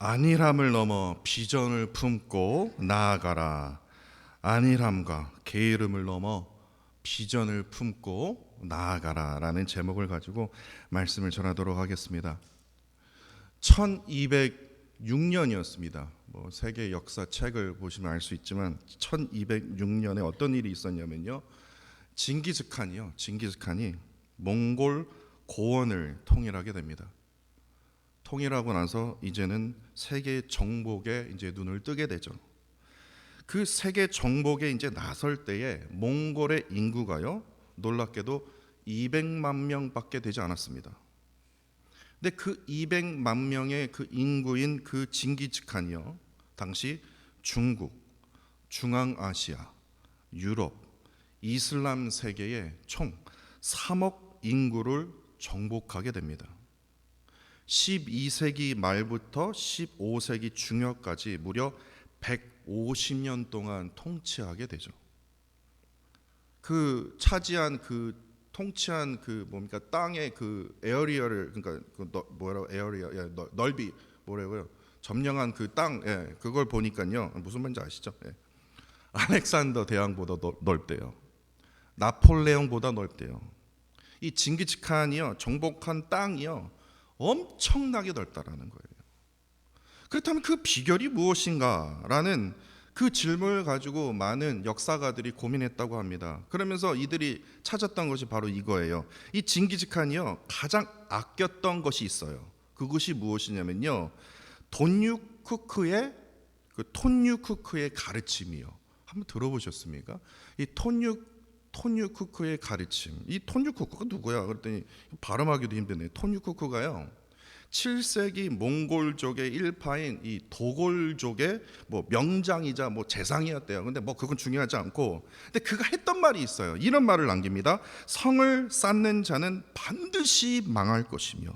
안일함을 넘어 비전을 품고 나아가라. 안일함과 게으름을 넘어 비전을 품고 나아가라라는 제목을 가지고 말씀을 전하도록 하겠습니다. 1206년이었습니다. 세계 역사 책을 보시면 알 수 있지만 1206년에 어떤 일이 있었냐면요. 징기스칸이 몽골 고원을 통일하게 됩니다. 통일하고 나서 이제는 세계 정복에 이제 눈을 뜨게 되죠. 그 세계 정복에 이제 나설 때에 몽골의 인구가요, 놀랍게도 200만 명밖에 되지 않았습니다. 근데 그 200만 명의 그 인구인 그 징기스칸이요, 당시 중국, 중앙아시아, 유럽, 이슬람 세계의 총 3억 인구를 정복하게 됩니다. 12세기 말부터 15세기 중엽까지 무려 150년 동안 통치하게 되죠. 그 차지한 그 통치한 그 뭡니까, 땅의 그 에어리어를, 그러니까 넓이 뭐라고요? 점령한 그 땅, 그걸 보니까요, 무슨 말인지 아시죠? 알렉산더 대왕보다 넓대요. 나폴레옹보다 넓대요. 이 징기스칸이요, 정복한 땅이요, 엄청나게 넓다라는 거예요. 그렇다면 그 비결이 무엇인가라는 그 질문을 가지고 많은 역사가들이 고민했다고 합니다. 그러면서 이들이 찾았던 것이 바로 이거예요. 이 징기스칸이요, 가장 아꼈던 것이 있어요. 그것이 무엇이냐면요, 톤유쿠크의 가르침이요. 한번 들어보셨습니까? 이 톤유쿠크의 가르침. 이 톤유쿠크가 누구야? 그랬더니 발음하기도 힘드네. 톤유쿠크가요, 7세기 몽골족의 일파인 이 도골족의 명장이자 재상이었대요. 근데 그건 중요하지 않고, 근데 그가 했던 말이 있어요. 이런 말을 남깁니다. 성을 쌓는 자는 반드시 망할 것이며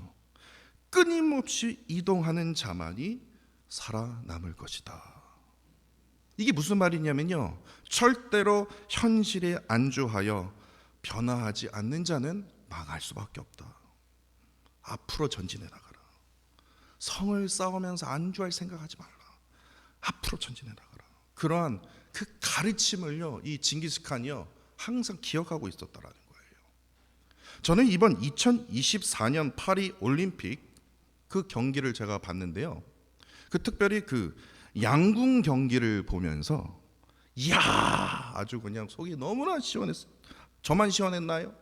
끊임없이 이동하는 자만이 살아남을 것이다. 이게 무슨 말이냐면요, 절대로 현실에 안주하여 변화하지 않는 자는 망할 수밖에 없다. 앞으로 전진해 나가라. 성을 쌓으면서 안주할 생각하지 말라. 앞으로 전진해 나가라. 그러한 그 가르침을요, 이 징기스칸이요, 항상 기억하고 있었다라는 거예요. 저는 이번 2024년 파리 올림픽 그 경기를 제가 봤는데요, 그 특별히 그 양궁 경기를 보면서 이야, 아주 그냥 속이 너무나 시원했어요. 저만 시원했나요?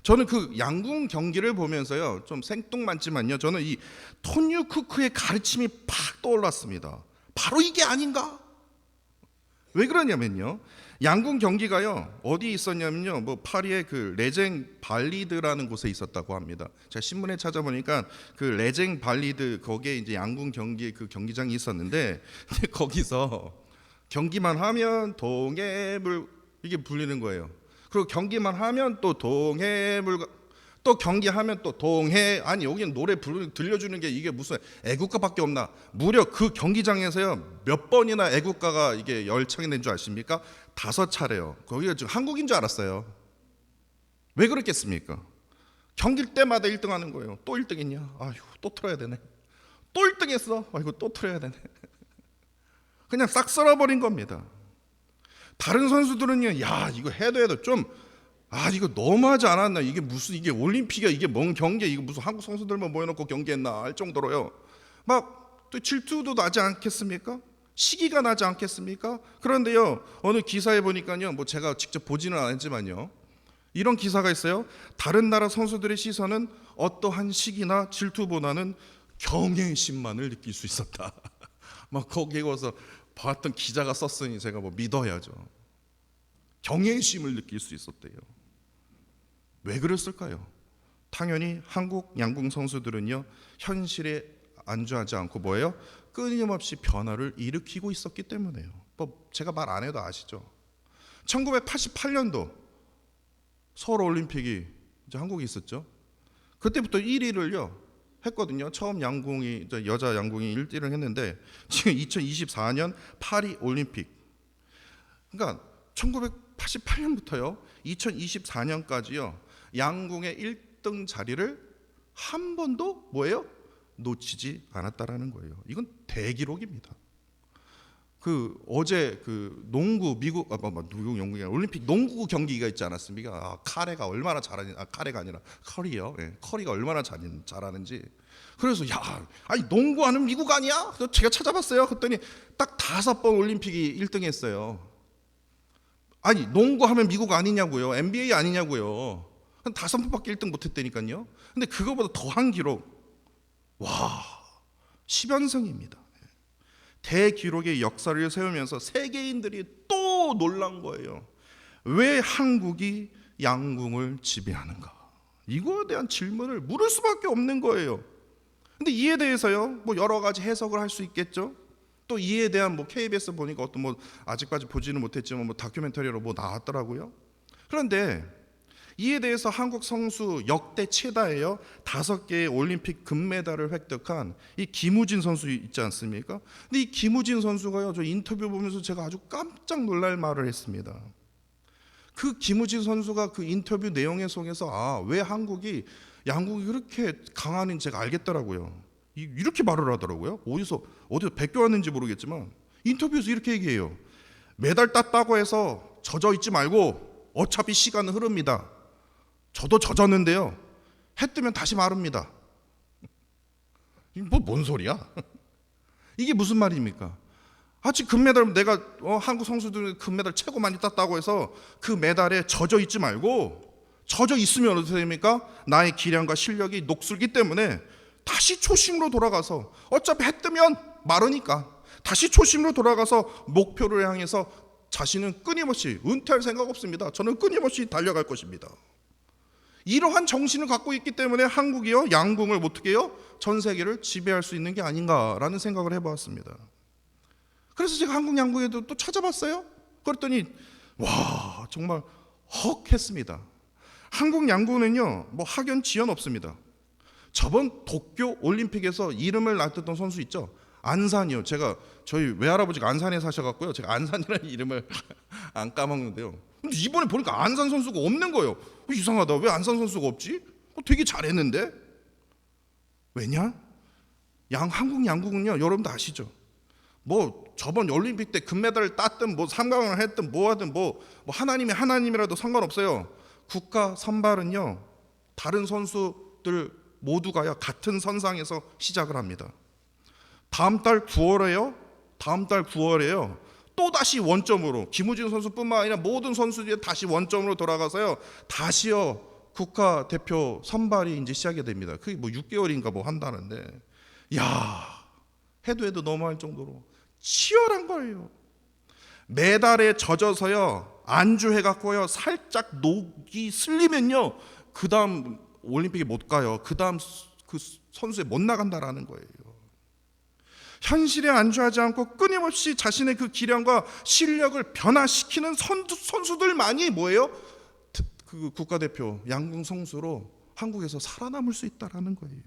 저는 그 양궁 경기를 보면서요, 좀 생뚱맞지만요, 저는 이 톤유쿠크의 가르침이 팍 떠올랐습니다. 바로 이게 아닌가? 왜 그러냐면요, 양궁 경기가요, 어디 있었냐면요, 파리의 그 레쟁 발리드라는 곳에 있었다고 합니다. 제가 신문에 찾아보니까 그 레쟁 발리드, 거기에 이제 양궁 경기 그 경기장이 있었는데, 거기서 경기만 하면 동해물 이게 불리는 거예요. 그리고 경기만 하면 또 동해물, 또 경기하면 또 동해, 아니 여기는 노래 들려주는 게 이게 무슨 애국가밖에 없나? 무려 그 경기장에서요, 몇 번이나 애국가가 이게 열창이 된 줄 아십니까? 5차례요. 거기가 지금 한국인 줄 알았어요. 왜 그랬겠습니까? 경기 때마다 1등 하는 거예요. 또 1등했냐? 아휴, 또 틀어야 되네. 또 1등했어. 아이고, 또 틀어야 되네. 그냥 싹 썰어버린 겁니다. 다른 선수들은요, 야, 이거 해도 좀, 이거 너무하지 않았나? 이게 무슨, 이게 올림픽이야, 이게 뭔 경기야, 이거 무슨 한국 선수들만 모여놓고 경기했나 할 정도로요, 또 질투도 나지 않겠습니까? 시기가 나지 않겠습니까? 그런데요, 어느 기사에 보니까요, 제가 직접 보지는 않았지만요, 이런 기사가 있어요. 다른 나라 선수들의 시선은 어떠한 시기나 질투보다는 경외심만을 느낄 수 있었다. 거기에 와서 봤던 기자가 썼으니 제가 믿어야죠. 경외심을 느낄 수 있었대요. 왜 그랬을까요? 당연히 한국 양궁 선수들은요, 현실에 안주하지 않고 뭐예요? 끊임없이 변화를 일으키고 있었기 때문에요. 제가 말 안 해도 아시죠? 1988년도 서울 올림픽이 이제 한국에 있었죠. 그때부터 1위를요 했거든요. 처음 양궁이, 여자 양궁이 1위를 했는데, 지금 2024년 파리 올림픽, 그러니까 1988년부터요 2024년까지요 양궁의 1등 자리를 한 번도 놓치지 않았다라는 거예요. 이건 대기록입니다. 어제 농구 미국 미국 영국이 올림픽 농구 경기가 있지 않았습니까? 카레가 얼마나 잘하는 카레가 아니라 커리요. 예, 커리가 얼마나 잘하는지. 그래서 아니 농구하는 미국 아니야? 그래서 제가 찾아봤어요. 그랬더니 딱 5번 올림픽이 1등했어요. 아니 농구하면 미국 아니냐고요? NBA 아니냐고요? 한 5번밖에 1등 못했다니까요. 근데 그거보다 더한 기록, 10연승입니다. 대기록의 역사를 세우면서 세계인들이 또 놀란 거예요. 왜 한국이 양궁을 지배하는가? 이거에 대한 질문을 물을 수밖에 없는 거예요. 근데 이에 대해서요, 여러 가지 해석을 할 수 있겠죠. 또 이에 대한 KBS 보니까 어떤 아직까지 보지는 못했지만 다큐멘터리로 나왔더라고요. 그런데 이에 대해서 한국 선수 역대 최다예요. 5개의 올림픽 금메달을 획득한 이 김우진 선수 있지 않습니까? 근데 이 김우진 선수가요, 저 인터뷰 보면서 제가 아주 깜짝 놀랄 말을 했습니다. 그 김우진 선수가 그 인터뷰 내용에 속에서 왜 한국이 양궁이 그렇게 강한지 제가 알겠더라고요. 이렇게 말을 하더라고요. 어디서 베껴왔는지 모르겠지만 인터뷰에서 이렇게 얘기해요. 메달 땄다고 해서 젖어 있지 말고 어차피 시간은 흐릅니다. 저도 젖었는데요, 해 뜨면 다시 마릅니다. 뭔 소리야? 이게 무슨 말입니까? 지금 금메달, 내가 한국 선수들 금메달 최고 많이 땄다고 해서 그 메달에 젖어 있지 말고, 젖어 있으면 어떻게 됩니까? 나의 기량과 실력이 녹슬기 때문에 다시 초심으로 돌아가서, 어차피 해 뜨면 마르니까 다시 초심으로 돌아가서 목표를 향해서 자신은 끊임없이 은퇴할 생각 없습니다. 저는 끊임없이 달려갈 것입니다. 이러한 정신을 갖고 있기 때문에 한국이요, 양궁을 어떻게 해요? 전 세계를 지배할 수 있는 게 아닌가라는 생각을 해보았습니다. 그래서 제가 한국 양궁에도 또 찾아봤어요. 그랬더니 정말 헉 했습니다. 한국 양궁은요, 학연 지연 없습니다. 저번 도쿄 올림픽에서 이름을 날렸던 선수 있죠? 안산이요. 저희 외할아버지가 안산에 사셔갖고요, 제가 안산이라는 이름을 안 까먹는데요. 근데 이번에 보니까 안산 선수가 없는 거예요. 이상하다. 왜 안산 선수가 없지? 되게 잘했는데? 왜냐? 한국 양궁은요, 여러분도 아시죠? 저번 올림픽 때 금메달을 땄든 3강을 했든 하든 하나님이라도 상관없어요. 국가 선발은요, 다른 선수들 모두가요, 같은 선상에서 시작을 합니다. 다음 달 9월에요. 또 다시 원점으로, 김우진 선수뿐만 아니라 모든 선수들이 다시 원점으로 돌아가서요, 다시요 국가대표 선발이 이제 시작이 됩니다. 그게 6개월인가 한다는데, 해도 너무할 정도로 치열한 거예요. 메달에 젖어서요, 안주해갖고요, 살짝 녹이 슬리면요, 그 다음 올림픽에 못 가요. 그 다음 그 선수에 못 나간다라는 거예요. 현실에 안주하지 않고 끊임없이 자신의 그 기량과 실력을 변화시키는 선수들만이 뭐예요? 그 국가대표 양궁 선수로 한국에서 살아남을 수 있다라는 거예요.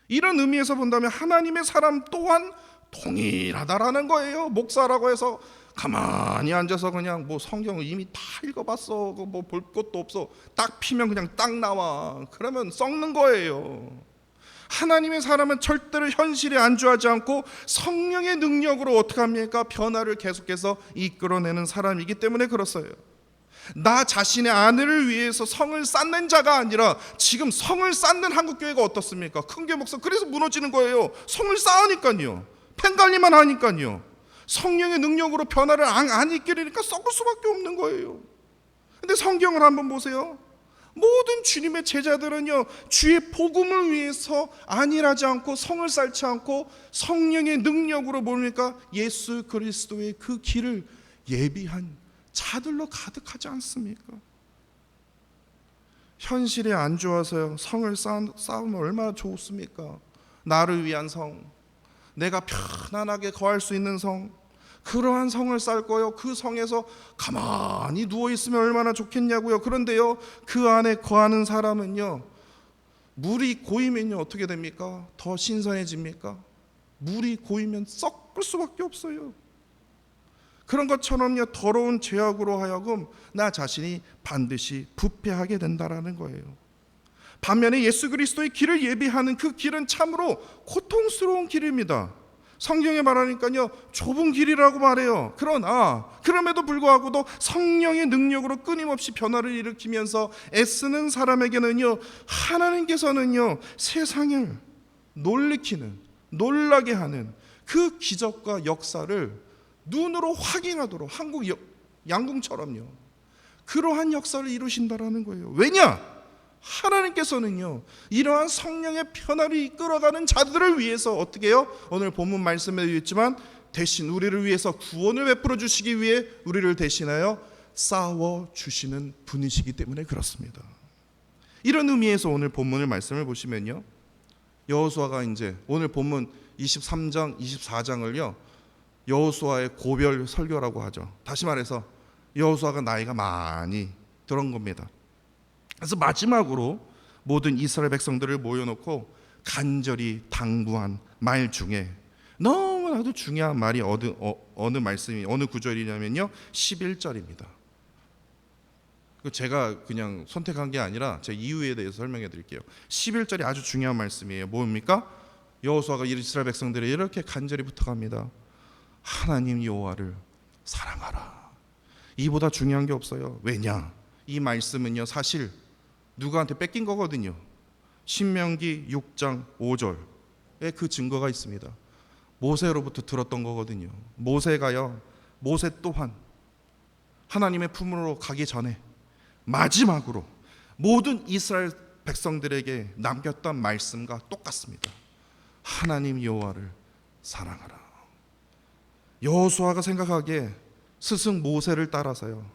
이런 의미에서 본다면 하나님의 사람 또한 동일하다라는 거예요. 목사라고 해서 가만히 앉아서 그냥 성경을 이미 다 읽어봤어, 볼 것도 없어, 딱 피면 그냥 딱 나와, 그러면 썩는 거예요. 하나님의 사람은 절대로 현실에 안주하지 않고 성령의 능력으로 어떻게 합니까? 변화를 계속해서 이끌어내는 사람이기 때문에 그렇어요. 나 자신의 아내를 위해서 성을 쌓는 자가 아니라, 지금 성을 쌓는 한국교회가 어떻습니까? 큰교회 목사 그래서 무너지는 거예요. 성을 쌓으니까요, 펜관리만 하니까요, 성령의 능력으로 변화를 안 이끌으니까 썩을 수밖에 없는 거예요. 근데 성경을 한번 보세요. 모든 주님의 제자들은요, 주의 복음을 위해서 안일하지 않고 성을 쌓지 않고 성령의 능력으로 뭡니까? 예수 그리스도의 그 길을 예비한 자들로 가득하지 않습니까? 현실에 안주해서요, 성을 쌓으면 얼마나 좋습니까? 나를 위한 성, 내가 편안하게 거할 수 있는 성, 그러한 성을 쌓을 거요. 그 성에서 가만히 누워있으면 얼마나 좋겠냐고요. 그런데요, 그 안에 거하는 사람은요, 물이 고이면요 어떻게 됩니까? 더 신선해집니까? 물이 고이면 썩을 수밖에 없어요. 그런 것처럼요, 더러운 죄악으로 하여금 나 자신이 반드시 부패하게 된다라는 거예요. 반면에 예수 그리스도의 길을 예비하는 그 길은 참으로 고통스러운 길입니다. 성경에 말하니까요, 좁은 길이라고 말해요. 그러나 그럼에도 불구하고도 성령의 능력으로 끊임없이 변화를 일으키면서 애쓰는 사람에게는요, 하나님께서는요, 세상을 놀래키는, 놀라게 하는 그 기적과 역사를 눈으로 확인하도록, 한국 양궁처럼요, 그러한 역사를 이루신다라는 거예요. 왜냐? 하나님께서는요, 이러한 성령의 변화를 이끌어가는 자들을 위해서 어떻게 해요? 오늘 본문 말씀에도 있지만 대신 우리를 위해서 구원을 베풀어 주시기 위해 우리를 대신하여 싸워 주시는 분이시기 때문에 그렇습니다. 이런 의미에서 오늘 본문을 말씀을 보시면요, 여호수아가 이제 오늘 본문 23장, 24장을요 여호수아의 고별 설교라고 하죠. 다시 말해서 여호수아가 나이가 많이 들은 겁니다. 그래서 마지막으로 모든 이스라엘 백성들을 모여놓고 간절히 당부한 말 중에 너무나도 중요한 말이 어느 말씀이, 어느 구절이냐면요, 11절입니다. 제가 그냥 선택한 게 아니라 제 이유에 대해서 설명해 드릴게요. 11절이 아주 중요한 말씀이에요. 뭡니까? 여호수아가 이스라엘 백성들에 이렇게 간절히 부탁합니다. 하나님 여호와를 사랑하라. 이보다 중요한 게 없어요. 왜냐? 이 말씀은요, 사실 누구한테 뺏긴 거거든요. 신명기 6장 5절에 그 증거가 있습니다. 모세로부터 들었던 거거든요. 모세 또한 하나님의 품으로 가기 전에 마지막으로 모든 이스라엘 백성들에게 남겼던 말씀과 똑같습니다. 하나님 여호와를 사랑하라. 여호수아가 생각하기에 스승 모세를 따라서요,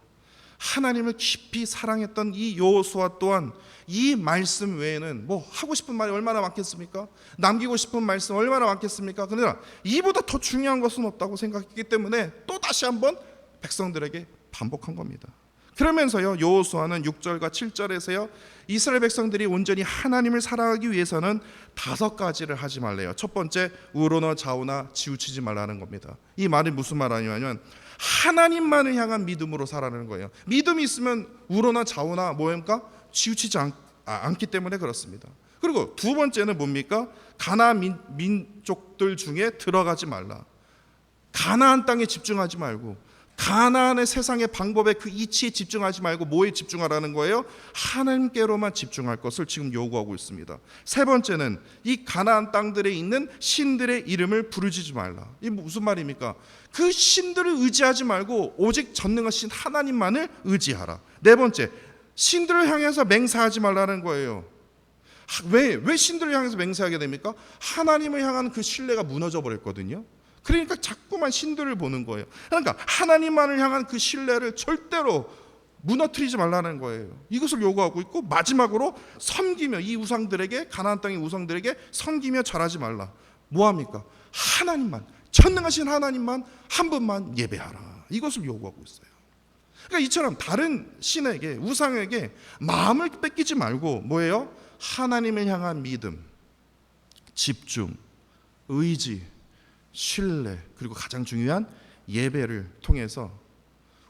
하나님을 깊이 사랑했던 이 여호수아 또한 이 말씀 외에는 뭐 하고 싶은 말이 얼마나 많겠습니까? 남기고 싶은 말씀 얼마나 많겠습니까? 그러나 이보다 더 중요한 것은 없다고 생각했기 때문에 또 다시 한번 백성들에게 반복한 겁니다. 그러면서요, 여호수아는 6절과 7절에서요, 이스라엘 백성들이 온전히 하나님을 사랑하기 위해서는 5가지를 하지 말래요. 첫 번째, 우로나 좌우나 치우치지 말라는 겁니다. 이 말이 무슨 말이냐면 하나님만을 향한 믿음으로 살아가는 거예요. 믿음이 있으면 우로나 좌우나 뭐입니까? 치우치지 않기 때문에 그렇습니다. 그리고 두 번째는 뭡니까? 가나안 민족들 중에 들어가지 말라. 가나안 땅에 집중하지 말고, 가나안의 세상의 방법에 그 이치에 집중하지 말고 뭐에 집중하라는 거예요? 하나님께로만 집중할 것을 지금 요구하고 있습니다. 세 번째는 이 가나안 땅들에 있는 신들의 이름을 부르짖지 말라. 이게 무슨 말입니까? 그 신들을 의지하지 말고 오직 전능하신 하나님만을 의지하라. 네 번째, 신들을 향해서 맹세하지 말라는 거예요. 왜 신들을 향해서 맹세하게 됩니까? 하나님을 향한 그 신뢰가 무너져 버렸거든요. 그러니까 자꾸만 신들을 보는 거예요. 그러니까 하나님만을 향한 그 신뢰를 절대로 무너뜨리지 말라는 거예요. 이것을 요구하고 있고, 마지막으로 섬기며, 이 우상들에게, 가나안 땅의 우상들에게 섬기며 절하지 말라. 뭐합니까? 하나님만, 전능하신 하나님만 한 분만 예배하라. 이것을 요구하고 있어요. 그러니까 이처럼 다른 신에게, 우상에게 마음을 뺏기지 말고 뭐예요? 하나님을 향한 믿음, 집중, 의지, 신뢰, 그리고 가장 중요한 예배를 통해서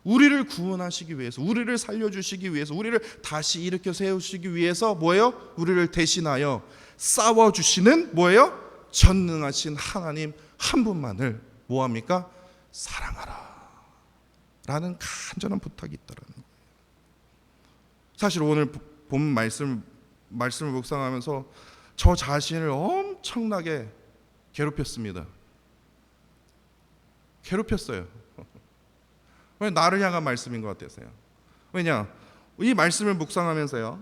우리를 구원하시기 위해서, 우리를 살려주시기 위해서, 우리를 다시 일으켜 세우시기 위해서 뭐예요? 우리를 대신하여 싸워주시는 뭐예요? 전능하신 하나님 한 분만을 뭐합니까? 사랑하라 라는 간절한 부탁이 있다는 거예요. 사실 오늘 본 말씀을 묵상하면서 저 자신을 엄청나게 괴롭혔습니다. 왜? 나를 향한 말씀인 것 같아서요. 왜냐? 이 말씀을 묵상하면서요,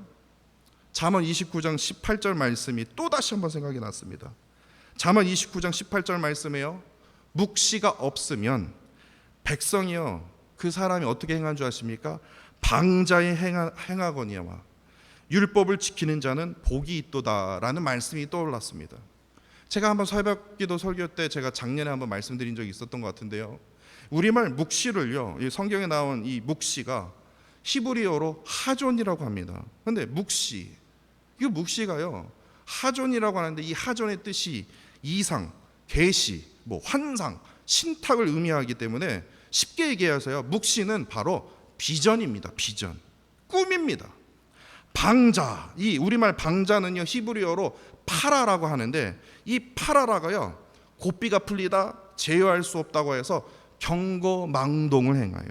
잠언 29장 18절 말씀이 또 다시 한번 생각이 났습니다. 잠언 29장 18절 말씀에요, 묵시가 없으면 백성이요, 그 사람이 어떻게 행한 줄 아십니까? 방자에 행하거니와 율법을 지키는 자는 복이 있도다라는 말씀이 떠올랐습니다. 제가 한번 새벽기도 설교 때 제가 작년에 한번 말씀드린 적이 있었던 것 같은데요, 우리말 묵시를요, 성경에 나온 이 묵시가 히브리어로 하존이라고 합니다. 그런데 묵시, 이 묵시가요, 하존이라고 하는데 이 하존의 뜻이 이상, 계시, 환상, 신탁을 의미하기 때문에 쉽게 얘기해서요, 묵시는 바로 비전입니다. 비전, 꿈입니다. 방자, 이 우리말 방자는요 히브리어로 파라라고 하는데, 이 파라라가요 고삐가 풀리다 제어할 수 없다고 해서 경거망동을 행하여.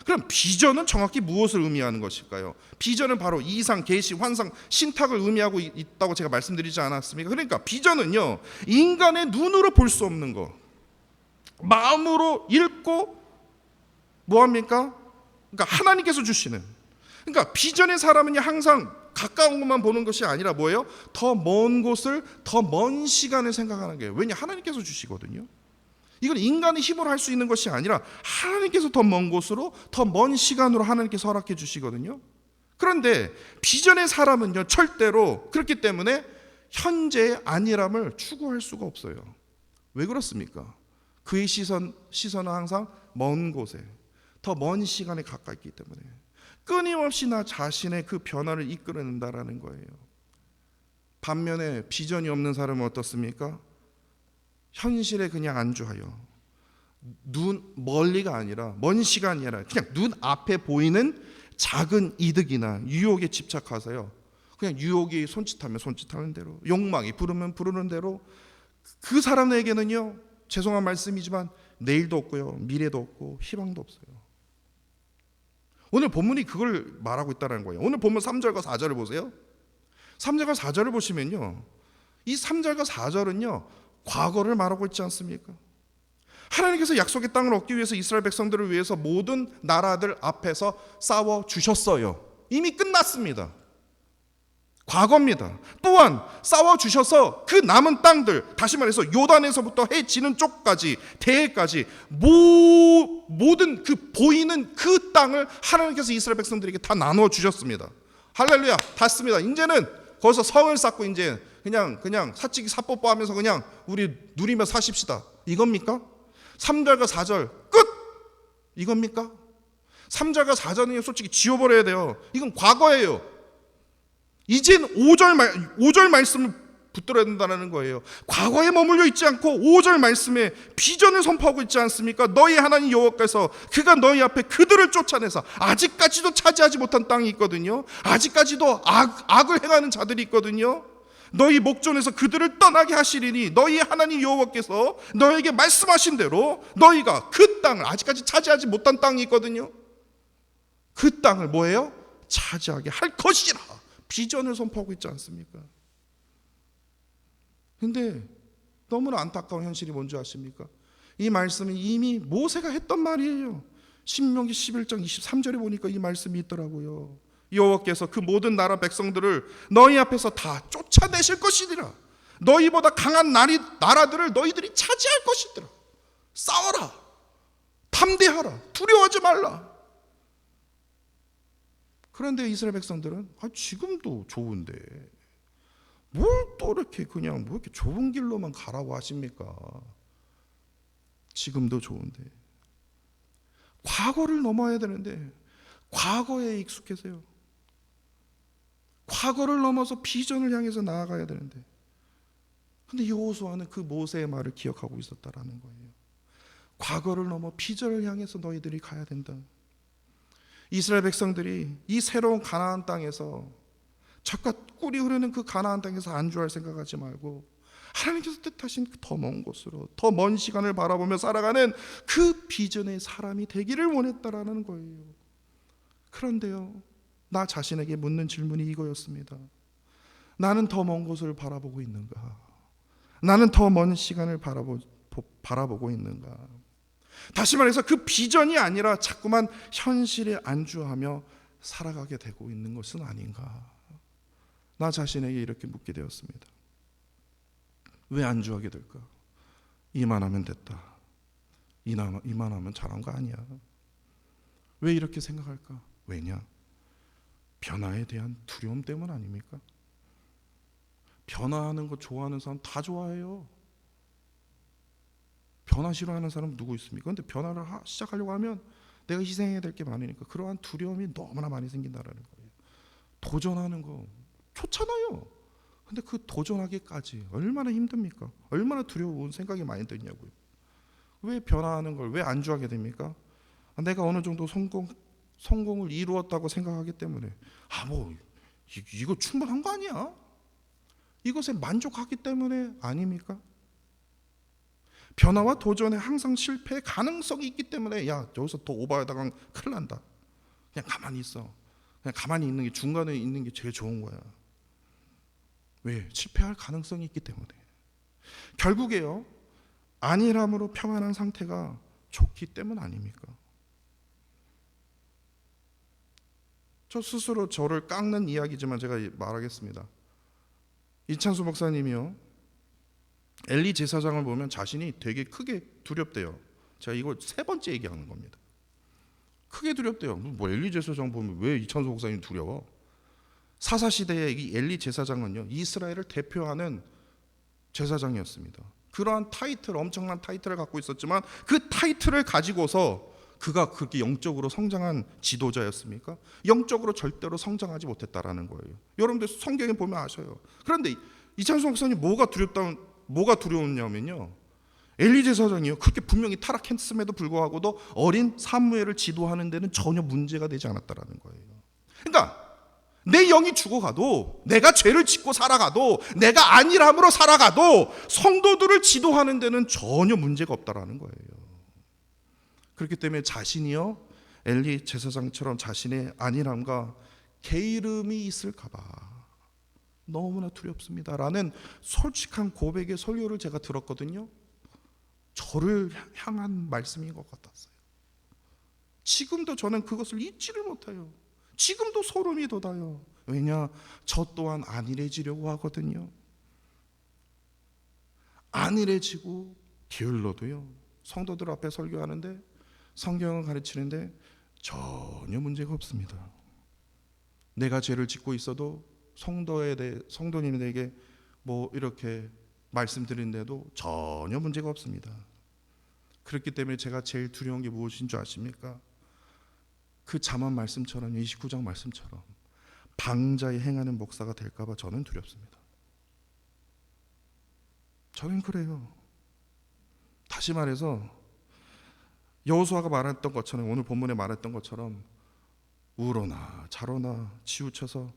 그럼 비전은 정확히 무엇을 의미하는 것일까요? 비전은 바로 이상, 계시, 환상, 신탁을 의미하고 있다고 제가 말씀드리지 않았습니까? 그러니까 비전은요 인간의 눈으로 볼 수 없는 것, 마음으로 읽고 뭐합니까? 그러니까 하나님께서 주시는, 그러니까 비전의 사람은 항상 가까운 것만 보는 것이 아니라 뭐예요? 더 먼 곳을, 더 먼 시간을 생각하는 거예요. 왜냐? 하나님께서 주시거든요. 이건 인간의 힘으로 할 수 있는 것이 아니라 하나님께서 더 먼 곳으로, 더 먼 시간으로 하나님께서 허락해 주시거든요. 그런데 비전의 사람은요 절대로 그렇기 때문에 현재의 안일함을 추구할 수가 없어요. 왜 그렇습니까? 그의 시선은 항상 먼 곳에, 더 먼 시간에 가까이 있기 때문에 끊임없이 나 자신의 그 변화를 이끌어낸다라는 거예요. 반면에 비전이 없는 사람은 어떻습니까? 현실에 그냥 안주하여 눈 멀리가 아니라, 먼 시간이 아니라 그냥 눈 앞에 보이는 작은 이득이나 유혹에 집착하세요. 그냥 유혹이 손짓하면 손짓하는 대로, 욕망이 부르면 부르는 대로, 그 사람에게는요 죄송한 말씀이지만 내일도 없고요, 미래도 없고, 희망도 없어요. 오늘 본문이 그걸 말하고 있다는 거예요. 오늘 본문 3절과 4절을 보세요. 3절과 4절을 보시면요, 이 3절과 4절은요 과거를 말하고 있지 않습니까? 하나님께서 약속의 땅을 얻기 위해서 이스라엘 백성들을 위해서 모든 나라들 앞에서 싸워 주셨어요. 이미 끝났습니다. 과거입니다. 또한 싸워 주셔서 그 남은 땅들, 다시 말해서 요단에서부터 해 지는 쪽까지, 대해까지 모든 그 보이는 그 땅을 하나님께서 이스라엘 백성들에게 다 나누어 주셨습니다. 할렐루야, 닿습니다. 이제는 거기서 성을 쌓고 이제 그냥 사치기 사뽀뽀하면서 그냥 우리 누리며 사십시다, 이겁니까? 3절과 4절 끝, 이겁니까? 3절과 4절은 솔직히 지워버려야 돼요. 이건 과거예요. 이젠 5절 말씀을 붙들어야 된다는 거예요. 과거에 머물러 있지 않고 5절 말씀에 비전을 선포하고 있지 않습니까? 너희 하나님 여호와께서 그가 너희 앞에 그들을 쫓아내서 아직까지도 차지하지 못한 땅이 있거든요. 아직까지도 악을 행하는 자들이 있거든요. 너희 목전에서 그들을 떠나게 하시리니 너희 하나님 여호와께서 너에게 말씀하신 대로 너희가 그 땅을, 아직까지 차지하지 못한 땅이 있거든요. 그 땅을 뭐예요? 차지하게 할 것이라 비전을 선포하고 있지 않습니까? 근데 너무나 안타까운 현실이 뭔지 아십니까? 이 말씀은 이미 모세가 했던 말이에요. 신명기 11장 23절에 보니까 이 말씀이 있더라고요. 여호와께서 그 모든 나라 백성들을 너희 앞에서 다 쫓아내실 것이니라. 너희보다 강한 나라들을 너희들이 차지할 것이더라. 싸워라, 담대하라, 두려워하지 말라. 그런데 이스라엘 백성들은 지금도 좋은데 뭘 또 이렇게 그냥 뭐 이렇게 좁은 길로만 가라고 하십니까? 지금도 좋은데 과거를 넘어야 되는데 과거에 익숙해서요. 과거를 넘어서 비전을 향해서 나아가야 되는데, 근데 여호수아는 그 모세의 말을 기억하고 있었다라는 거예요. 과거를 넘어 비전을 향해서 너희들이 가야 된다. 이스라엘 백성들이 이 새로운 가나안 땅에서 젖과 꿀이 흐르는 그 가나안 땅에서 안주할 생각하지 말고 하나님께서 뜻하신 더 먼 곳으로, 더 먼 시간을 바라보며 살아가는 그 비전의 사람이 되기를 원했다라는 거예요. 그런데요, 나 자신에게 묻는 질문이 이거였습니다. 나는 더 먼 곳을 바라보고 있는가? 나는 더 먼 시간을 바라보고 있는가? 다시 말해서 그 비전이 아니라 자꾸만 현실에 안주하며 살아가게 되고 있는 것은 아닌가? 나 자신에게 이렇게 묻게 되었습니다. 왜 안주하게 될까? 이만하면 됐다, 이만하면 잘한 거 아니야. 왜 이렇게 생각할까? 왜냐? 변화에 대한 두려움 때문 아닙니까? 변화하는 거 좋아하는 사람 다 좋아해요. 변화 싫어하는 사람 누구 있습니까? 근데 변화를 시작하려고 하면 내가 희생해야 될 게 많으니까 그러한 두려움이 너무나 많이 생긴다는 거예요. 도전하는 거 좋잖아요. 근데 그 도전하기까지 얼마나 힘듭니까? 얼마나 두려운 생각이 많이 드냐고요. 왜 변화하는 걸 왜 안주하게 됩니까? 내가 어느 정도 성공을 이루었다고 생각하기 때문에 뭐 이거 충분한 거 아니야? 이것에 만족하기 때문에 아닙니까? 변화와 도전에 항상 실패의 가능성이 있기 때문에 야 여기서 더 오버하다가 큰일 난다. 그냥 가만히 있어. 그냥 가만히 있는 게 중간에 있는 게 제일 좋은 거야. 왜? 실패할 가능성이 있기 때문에. 결국에요. 안일함으로 평안한 상태가 좋기 때문 아닙니까? 저 스스로 저를 깎는 이야기지만 제가 말하겠습니다. 이찬수 목사님이요. 엘리 제사장을 보면 자신이 되게 크게 두렵대요. 제가 이걸 3번째 얘기하는 겁니다. 크게 두렵대요. 뭐 엘리 제사장 보면 왜 이찬수 목사님 두려워? 사사시대의 이 엘리 제사장은요, 이스라엘을 대표하는 제사장이었습니다. 그러한 타이틀, 엄청난 타이틀을 갖고 있었지만 그 타이틀을 가지고서 그가 그렇게 영적으로 성장한 지도자였습니까? 영적으로 절대로 성장하지 못했다라는 거예요. 여러분들 성경에 보면 아셔요. 그런데 이찬수 목사님 뭐가 두려웠냐면요, 엘리 제사장이요, 그렇게 분명히 타락했음에도 불구하고도 어린 사무엘을 지도하는 데는 전혀 문제가 되지 않았다라는 거예요. 그러니까 내 영이 죽어가도, 내가 죄를 짓고 살아가도, 내가 안일함으로 살아가도 성도들을 지도하는 데는 전혀 문제가 없다라는 거예요. 그렇기 때문에 자신이요, 엘리 제사장처럼 자신의 안일함과 게으름이 있을까봐 너무나 두렵습니다라는 솔직한 고백의 설교를 제가 들었거든요. 저를 향한 말씀인 것 같았어요. 지금도 저는 그것을 잊지를 못해요. 지금도 소름이 돋아요. 왜냐? 저 또한 안일해지려고 하거든요. 안일해지고 게을러도요, 성도들 앞에 설교하는데, 성경을 가르치는데 전혀 문제가 없습니다. 내가 죄를 짓고 있어도 성도님에게 뭐 이렇게 말씀드리는데도 전혀 문제가 없습니다. 그렇기 때문에 제가 제일 두려운 게 무엇인 줄 아십니까? 그 잠언 말씀처럼, 29장 말씀처럼 방자에 행하는 목사가 될까 봐 저는 두렵습니다. 저는 그래요. 다시 말해서 여호수아가 말했던 것처럼, 오늘 본문에 말했던 것처럼 우로나 자로나 치우쳐서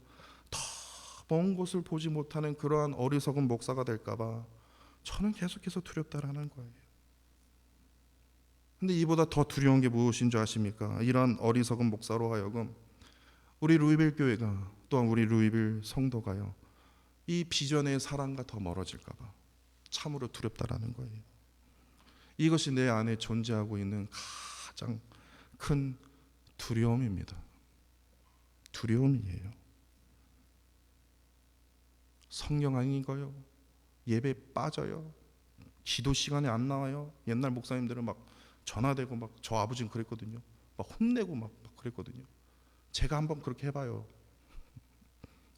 더 먼 곳을 보지 못하는 그러한 어리석은 목사가 될까 봐 저는 계속해서 두렵다라는 거예요. 근데 이보다 더 두려운 게 무엇인 줄 아십니까? 이러한 어리석은 목사로 하여금 우리 루이빌 교회가, 또한 우리 루이빌 성도가요, 이 비전의 사랑과 더 멀어질까 봐 참으로 두렵다라는 거예요. 이것이 내 안에 존재하고 있는 가장 큰 두려움입니다. 두려움이에요. 성경 안 읽어요. 예배 빠져요. 기도 시간에 안 나와요. 옛날 목사님들은 막 전화되고 막 저 아버지는 그랬거든요. 막 혼내고 막 그랬거든요. 제가 한번 그렇게 해봐요.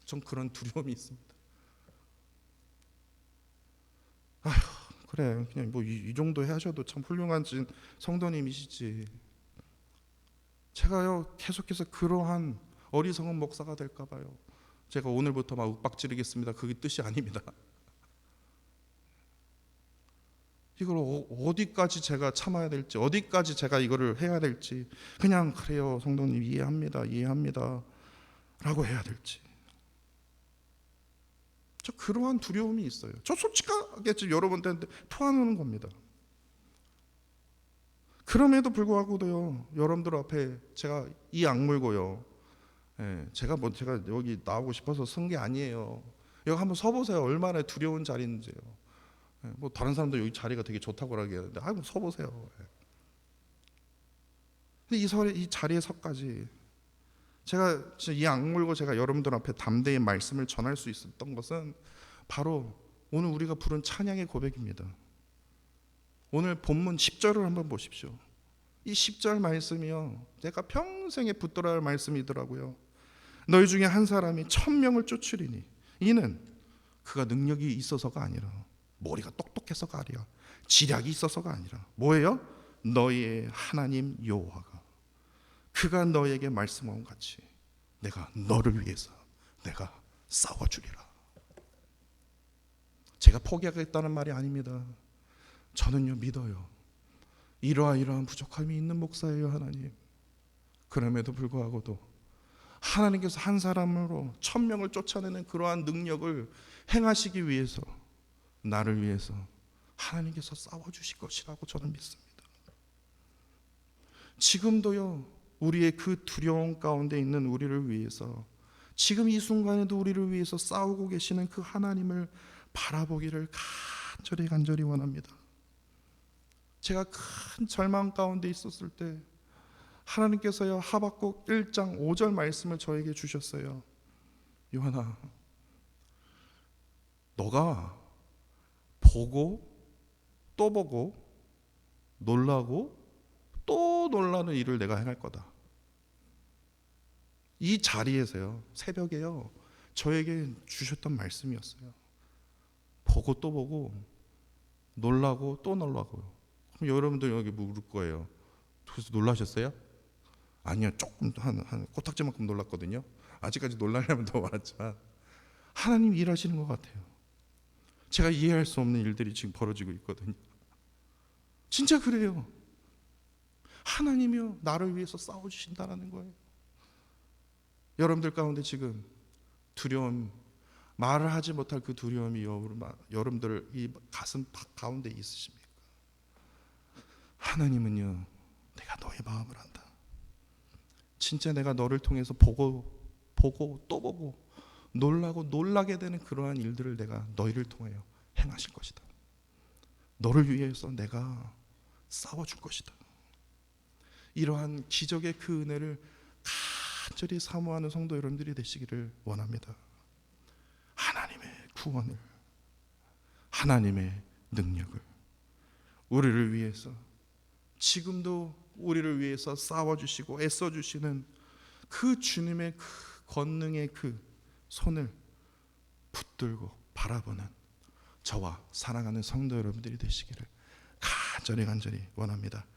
전 그런 두려움이 있습니다. 아휴, 그래, 그냥 뭐 이 정도 하셔도 참 훌륭한 성도님이시지. 제가요 계속해서 그러한 어리석은 목사가 될까 봐요. 제가 오늘부터 막 윽박지르겠습니다. 그게 뜻이 아닙니다. 이걸 어디까지 제가 참아야 될지, 어디까지 제가 이거를 해야 될지, 그냥 그래요 성도님 이해합니다 라고 해야 될지, 저 그러한 두려움이 있어요. 저 솔직하게 지금 여러분들한테 토하는 겁니다. 그럼에도 불구하고도요, 여러분들 앞에 제가 이 악물고요, 제가 여기 나오고 싶어서 쓴 게 아니에요. 여기 한번 서보세요. 얼마나 두려운 자리인지요. 뭐 다른 사람도 여기 자리가 되게 좋다고 하는데, 한번 서보세요. 근데 이 자리에 서까지 제가 이 악물고 제가 여러분들 앞에 담대히 말씀을 전할 수 있었던 것은 바로 오늘 우리가 부른 찬양의 고백입니다. 오늘 본문 10절을 한번 보십시오. 이 10절 말씀이요, 내가 평생에 붙들어야 할 말씀이더라고요. 너희 중에 한 사람이 1000명을 쫓으리니 이는 그가 능력이 있어서가 아니라, 머리가 똑똑해서가 아니라, 지략이 있어서가 아니라 뭐예요? 너희의 하나님 여호와가, 그가 너에게 말씀한 같이 내가 너를 위해서 내가 싸워주리라. 제가 포기하겠다는 말이 아닙니다. 저는요 믿어요. 이러한 부족함이 있는 목사예요 하나님. 그럼에도 불구하고도 하나님께서 한 사람으로 1000명을 쫓아내는 그러한 능력을 행하시기 위해서, 나를 위해서 하나님께서 싸워주실 것이라고 저는 믿습니다. 지금도요, 우리의 그 두려움 가운데 있는 우리를 위해서, 지금 이 순간에도 우리를 위해서 싸우고 계시는 그 하나님을 바라보기를 간절히 원합니다. 제가 큰 절망 가운데 있었을 때 하나님께서요, 하박국 1장 5절 말씀을 저에게 주셨어요. 요한아, 너가 보고 또 보고 놀라고 또 놀라는 일을 내가 행할 거다. 이 자리에서요, 새벽에요, 저에게 주셨던 말씀이었어요. 보고 또 보고 놀라고 또 놀라고요. 그럼 여러분들 여기 물을 거예요. 그래서 놀라셨어요? 아니요, 조금 한 코딱지만큼 놀랐거든요. 아직까지 놀라려면 더 많았지만 하나님 일하시는 것 같아요. 제가 이해할 수 없는 일들이 지금 벌어지고 있거든요. 진짜 그래요. 하나님이요, 나를 위해서 싸워주신다는 거예요. 여러분들 가운데 지금 두려움, 말을 하지 못할 그 두려움이 여러분들 이 가슴 가운데 있으십니까? 하나님은요, 내가 너의 마음을 안다. 진짜 내가 너를 통해서 보고 또 보고 놀라고 놀라게 되는 그러한 일들을 내가 너희를 통하여 행하실 것이다. 너를 위해서 내가 싸워줄 것이다. 이러한 기적의 그 은혜를 간절히 사모하는 성도 여러분들이 되시기를 원합니다. 하나님의 구원을, 하나님의 능력을, 우리를 위해서, 지금도 우리를 위해서 싸워주시고 애써주시는 그 주님의 그 권능의 그 손을 붙들고 바라보는 저와 사랑하는 성도 여러분들이 되시기를 간절히 원합니다.